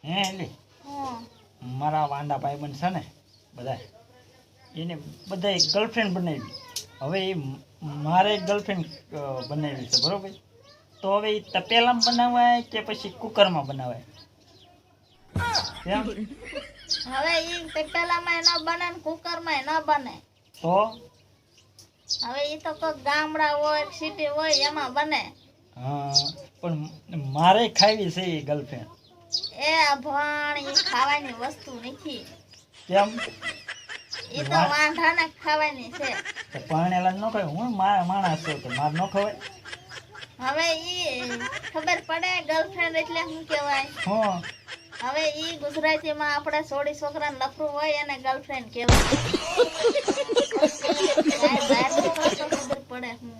હે એટલે મારા વાંડા ભાઈબંધ છે ને બધા એને બધા ગર્લફ્રેન્ડ બનાવી. હવે એ મારે ગર્લફ્રેન્ડ બનાવી છે બરોબર. તો હવે એ તપેલામાં બનાવાય કે પછી કુકરમાં બનાવાય? કેમ? હવે ઈ તપેલામાં ન બને ને કુકરમાં ન બને. તો હવે ઈ તો કોઈક ગામડા હોય સિટી હોય એમાં બને. હા પણ મારે ખાવી છે એ ગર્લફ્રેન્ડ. એ અભણ ઈ ખાવાની વસ્તુ નથી. કેમ? ઈ તો વાંઢાને ખાવાની છે. તો પરણેલા ન ખાય. હું માણસ છું તો મારે ન ખવાય. હવે ઈ ખબર પડે ગર્લફ્રેન્ડ એટલે શું કહેવાય? હા હવે ઈ ગુજરાતીમાં આપણે સોડી છોકરાને લફરું હોય એને ગર્લફ્રેન્ડ કહેવાય. ખબર પડે હું